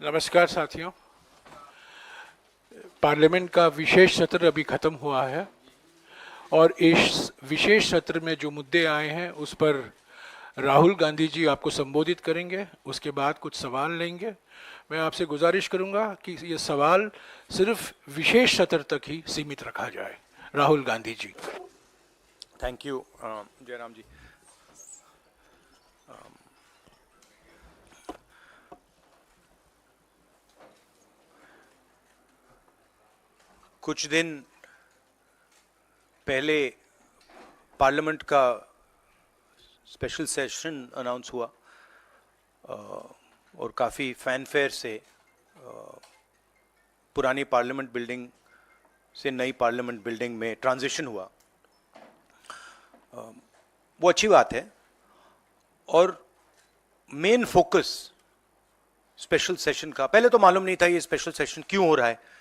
नमस्कार साथियों। पार्लियामेंट का विशेष सत्र अभी खत्म हुआ है और इस विशेष सत्र में जो मुद्दे आए हैं उस पर राहुल गांधी जी आपको संबोधित करेंगे। उसके बाद कुछ सवाल लेंगे। मैं आपसे गुजारिश करूंगा कि ये सवाल सिर्फ विशेष सत्र तक ही सीमित रखा जाए। राहुल गांधी जी। थैंक यू जयराम जी। कुछ दिन पहले पार्लियामेंट का स्पेशल सेशन अनाउंस हुआ और काफ़ी फैनफेयर से पुरानी पार्लियामेंट बिल्डिंग से नई पार्लियामेंट बिल्डिंग में ट्रांजिशन हुआ। वो अच्छी बात है और मेन फोकस स्पेशल सेशन का, पहले तो मालूम नहीं था ये स्पेशल सेशन क्यों हो रहा है,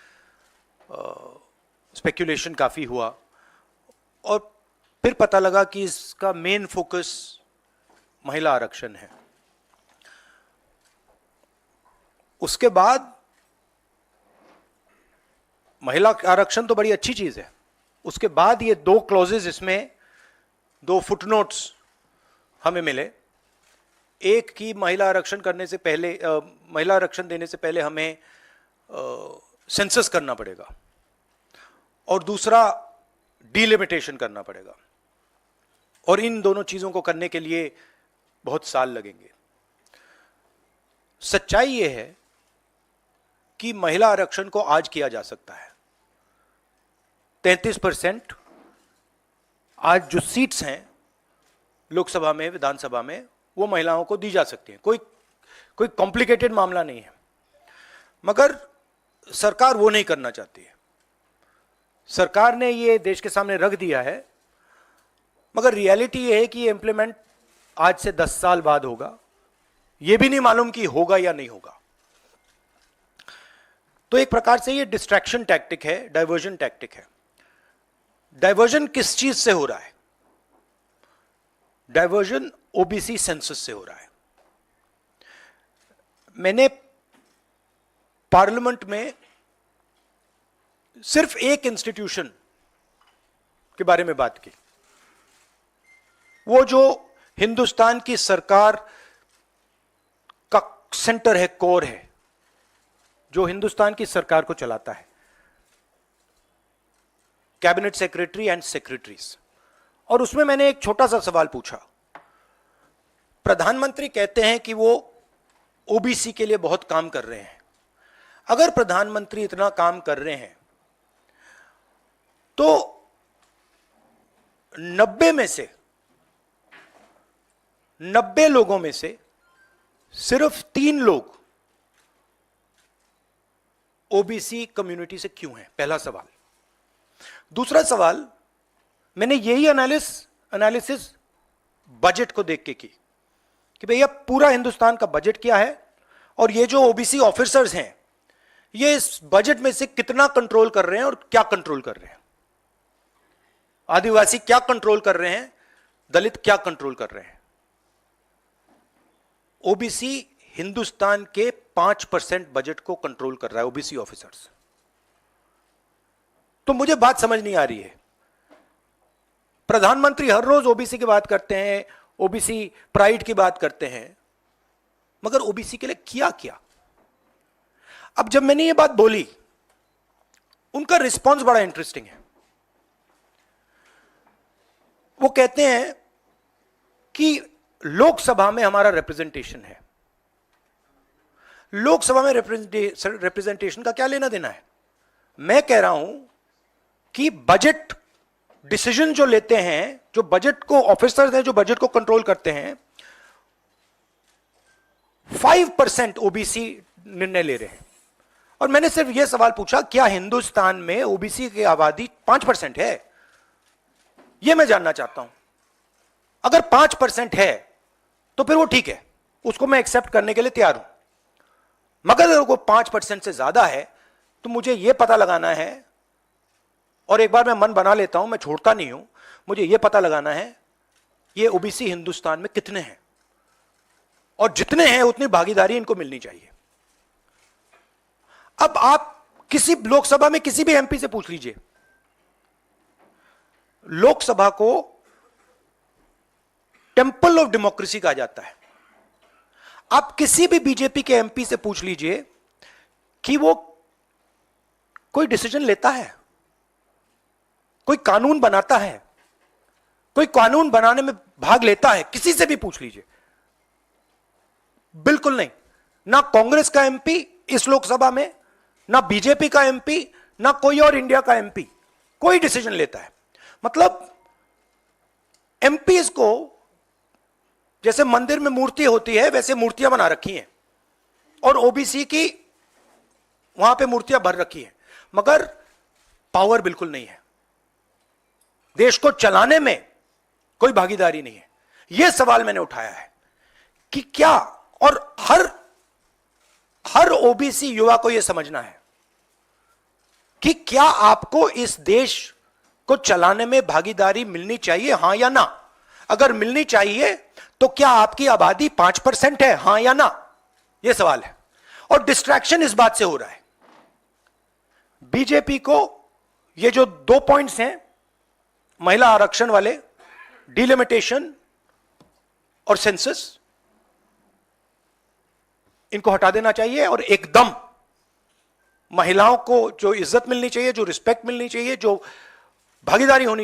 स्पेक्यूलेशन काफ़ी हुआ और फिर पता लगा कि इसका मेन फोकस महिला आरक्षण है। उसके बाद महिला आरक्षण तो बड़ी अच्छी चीज़ है, उसके बाद ये दो क्लॉजेज, इसमें दो फुटनोट्स हमें मिले। एक की महिला आरक्षण करने से पहले, महिला आरक्षण देने से पहले हमें सेंसस करना पड़ेगा और दूसरा डिलिमिटेशन करना पड़ेगा, और इन दोनों चीजों को करने के लिए बहुत साल लगेंगे। सच्चाई यह है कि महिला आरक्षण को आज किया जा सकता है। 33% आज जो सीट्स हैं लोकसभा में, विधानसभा में, वो महिलाओं को दी जा सकती हैं। कोई कॉम्प्लिकेटेड मामला नहीं है, मगर सरकार वो नहीं करना चाहती है। सरकार ने ये देश के सामने रख दिया है, मगर रियलिटी ये है कि ये इंप्लीमेंट आज से 10 साल बाद होगा। ये भी नहीं मालूम कि होगा या नहीं होगा। तो एक प्रकार से ये डिस्ट्रैक्शन टैक्टिक है, डाइवर्जन टैक्टिक है। डाइवर्जन किस चीज से हो रहा है? डाइवर्जन ओबीसी सेंसस से हो रहा है। मैंने पार्लियामेंट में सिर्फ एक इंस्टीट्यूशन के बारे में बात की, वो जो हिंदुस्तान की सरकार का सेंटर है, कोर है, जो हिंदुस्तान की सरकार को चलाता है, कैबिनेट सेक्रेटरी एंड सेक्रेटरीज। और उसमें मैंने एक छोटा सा सवाल पूछा। प्रधानमंत्री कहते हैं कि वो ओबीसी के लिए बहुत काम कर रहे हैं। अगर प्रधानमंत्री इतना काम कर रहे हैं तो 90 लोगों में से सिर्फ 3 लोग ओबीसी कम्युनिटी से क्यों हैं? पहला सवाल। दूसरा सवाल, मैंने यही एनालिसिस बजट को देख के की कि भैया पूरा हिंदुस्तान का बजट क्या है और ये जो ओबीसी ऑफिसर्स हैं ये इस बजट में से कितना कंट्रोल कर रहे हैं और क्या कंट्रोल कर रहे हैं। आदिवासी क्या कंट्रोल कर रहे हैं, दलित क्या कंट्रोल कर रहे हैं। ओबीसी हिंदुस्तान के 5% बजट को कंट्रोल कर रहा है, ओबीसी ऑफिसर्स। तो मुझे बात समझ नहीं आ रही है। प्रधानमंत्री हर रोज ओबीसी की बात करते हैं, ओबीसी प्राइड की बात करते हैं, मगर ओबीसी के लिए किया क्या? अब जब मैंने ये बात बोली, उनका रिस्पॉन्स बड़ा इंटरेस्टिंग है। वो कहते हैं कि लोकसभा में हमारा रिप्रेजेंटेशन है। लोकसभा में रिप्रेजेंटेशन का क्या लेना देना है? मैं कह रहा हूं कि बजट डिसीजन जो लेते हैं, जो बजट को ऑफिसर्स हैं, जो बजट को कंट्रोल करते हैं, 5% ओबीसी निर्णय ले रहे हैं। और मैंने सिर्फ यह सवाल पूछा, क्या हिंदुस्तान में ओबीसी की आबादी 5% है? यह मैं जानना चाहता हूं। अगर 5% है तो फिर वो ठीक है, उसको मैं एक्सेप्ट करने के लिए तैयार हूं। मगर अगर वो 5% से ज्यादा है तो मुझे यह पता लगाना है, और एक बार मैं मन बना लेता हूं, मैं छोड़ता नहीं हूं, मुझे यह पता लगाना है ये ओबीसी हिंदुस्तान में कितने हैं, और जितने हैं उतनी भागीदारी इनको मिलनी चाहिए। अब आप किसी लोकसभा में किसी भी एमपी से पूछ लीजिए, लोकसभा को टेंपल ऑफ डेमोक्रेसी कहा जाता है। आप किसी भी बीजेपी के एमपी से पूछ लीजिए कि वो कोई डिसीजन लेता है, कोई कानून बनाता है, कोई कानून बनाने में भाग लेता है, किसी से भी पूछ लीजिए, बिल्कुल नहीं। ना कांग्रेस का एमपी इस लोकसभा में, ना बीजेपी का एमपी, ना कोई और इंडिया का एमपी कोई डिसीजन लेता है। मतलब एमपीज को जैसे मंदिर में मूर्ति होती है वैसे मूर्तियां बना रखी हैं और ओबीसी की वहां पे मूर्तियां भर रखी हैं, मगर पावर बिल्कुल नहीं है, देश को चलाने में कोई भागीदारी नहीं है। यह सवाल मैंने उठाया है कि क्या, और हर ओबीसी युवा को यह समझना है कि क्या आपको इस देश को चलाने में भागीदारी मिलनी चाहिए, हां या ना। अगर मिलनी चाहिए तो क्या आपकी आबादी 5% है, हां या ना, यह सवाल है। और डिस्ट्रैक्शन इस बात से हो रहा है, बीजेपी को ये जो 2 पॉइंट्स हैं, महिला आरक्षण वाले, डिलिमिटेशन और सेंसस, इनको हटा देना चाहिए और एकदम महिलाओं को जो इज्जत मिलनी चाहिए, जो रिस्पेक्ट मिलनी चाहिए, जो भागीदारी होनी चाहिए,